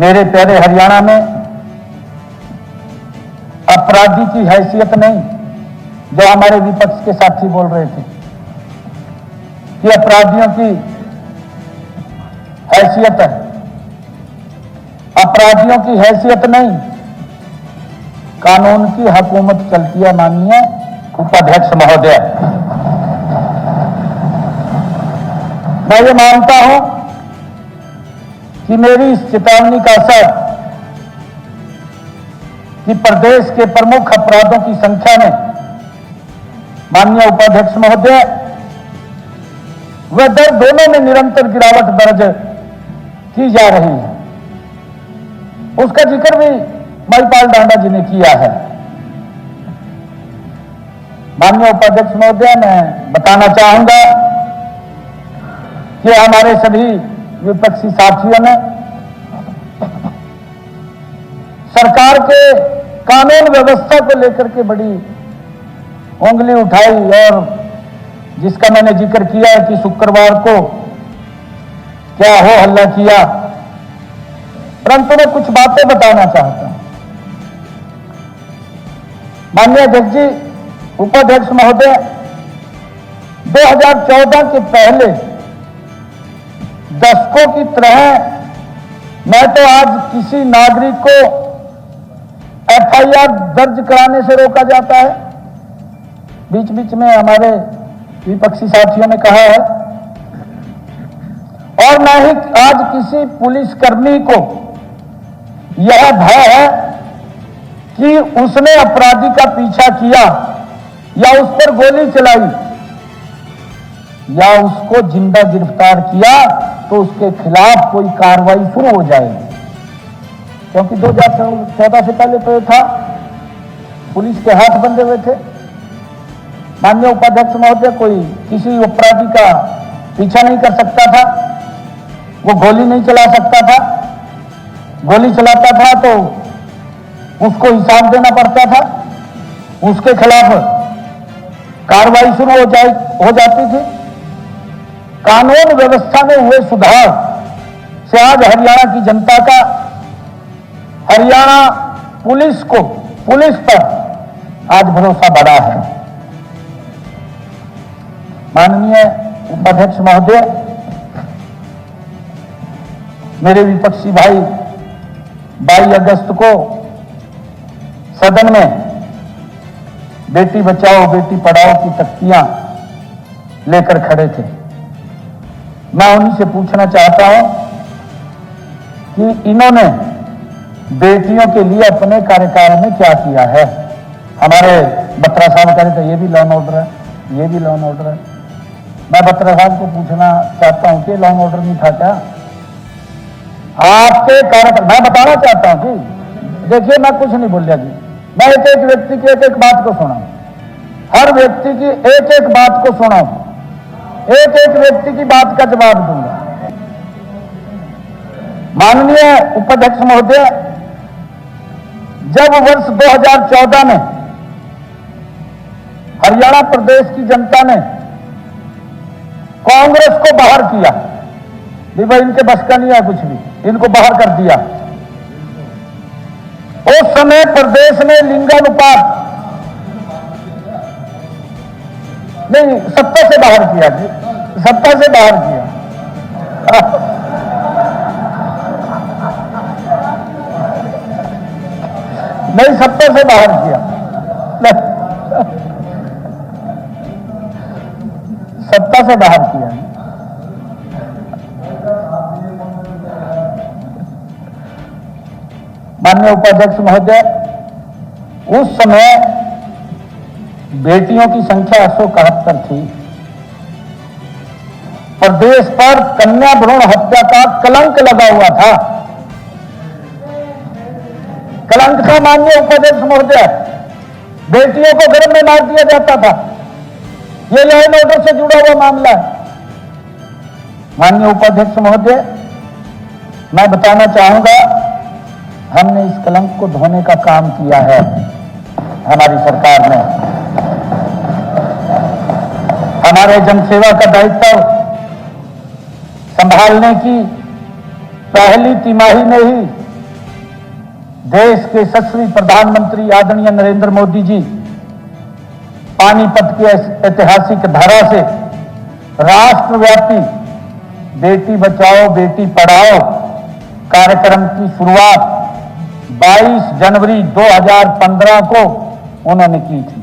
मेरे प्यारे हरियाणा में अपराधी की हैसियत नहीं, जो हमारे विपक्ष के साथी बोल रहे थे कि अपराधियों की हैसियत है, अपराधियों की हैसियत नहीं, कानून की हुकूमत चलती है। माननीय उपाध्यक्ष महोदय, मैं ये मानता हूं कि मेरी इस चेतावनी का असर कि प्रदेश के प्रमुख अपराधों की संख्या में माननीय उपाध्यक्ष महोदय व दर दोनों में निरंतर गिरावट दर्ज की जा रही है, उसका जिक्र भी महिपाल डांडा जी ने किया है। माननीय उपाध्यक्ष महोदय, मैं बताना चाहूंगा कि हमारे सभी विपक्षी साथियों ने सरकार के कानून व्यवस्था को लेकर के बड़ी उंगली उठाई और जिसका मैंने जिक्र किया है कि शुक्रवार को क्या हो हल्ला किया, परंतु मैं कुछ बातें बताना चाहता हूं। माननीय अध्यक्ष जी, उपाध्यक्ष महोदय, 2014 के पहले दशकों की तरह मैं तो आज किसी नागरिक को एफआईआर दर्ज कराने से रोका जाता है, बीच बीच में हमारे विपक्षी साथियों ने कहा है, और न ही आज किसी पुलिसकर्मी को यह भय है कि उसने अपराधी का पीछा किया या उस पर गोली चलाई या उसको जिंदा गिरफ्तार किया तो उसके खिलाफ कोई कार्रवाई शुरू हो जाएगी। क्योंकि 2014 से पहले तो ये था, पुलिस के हाथ बंधे हुए थे। माननीय उपाध्यक्ष महोदय, कोई किसी अपराधी का पीछा नहीं कर सकता था, वो गोली नहीं चला सकता था, गोली चलाता था तो उसको हिसाब देना पड़ता था, उसके खिलाफ कार्रवाई शुरू हो जाती थी। कानून व्यवस्था में हुए सुधार से आज हरियाणा की जनता का, हरियाणा पुलिस पर आज भरोसा बढ़ा है। माननीय उपाध्यक्ष महोदय, मेरे विपक्षी भाई 22 अगस्त को सदन में बेटी बचाओ बेटी पढ़ाओ की तख्तियां लेकर खड़े थे। मैं उन्हीं से पूछना चाहता हूं कि इन्होंने बेटियों के लिए अपने कार्यकाल में क्या किया है। हमारे बत्रा साहब कह रहे थे ये भी लॉ एंड ऑर्डर है, ये भी लॉ एंड ऑर्डर है। मैं बत्रा साहब को पूछना चाहता हूं कि लॉ एंड ऑर्डर नहीं था क्या आपके कार्यकाल? मैं बताना चाहता हूं कि देखिए, मैं कुछ नहीं बोल रहा जी, मैं एक एक व्यक्ति की एक एक बात को सुना, हर व्यक्ति की एक एक बात को सुना, एक एक व्यक्ति की बात का जवाब दूंगा। माननीय उपाध्यक्ष महोदय, जब वर्ष 2014 में हरियाणा प्रदेश की जनता ने कांग्रेस को बाहर किया, भाई इनके बस का नहीं है कुछ भी, इनको बाहर कर दिया, उस समय प्रदेश ने लिंगानुपात नहीं, सत्ता से बाहर किया जी, सत्ता से बाहर किया। नहीं, सत्ता से बाहर किया, सत्ता से बाहर किया। माननीय उपाध्यक्ष महोदय, उस समय बेटियों की संख्या 171 थी। प्रदेश पर कन्या भ्रूण हत्या का कलंक लगा हुआ था, कलंक था। माननीय उपाध्यक्ष महोदय, बेटियों को गर्भ में मार दिया जाता था, ये लॉ एंड ऑर्डर से जुड़ा हुआ मामला है। माननीय उपाध्यक्ष महोदय, मैं बताना चाहूंगा, हमने इस कलंक को धोने का काम किया है हमारी सरकार ने। हमारे जनसेवा का दायित्व संभालने की पहली तिमाही में ही देश के यशस्वी प्रधानमंत्री आदरणीय नरेंद्र मोदी जी पानीपत के ऐतिहासिक धरा से राष्ट्रव्यापी बेटी बचाओ बेटी पढ़ाओ कार्यक्रम की शुरुआत 22 जनवरी 2015 को उन्होंने की थी।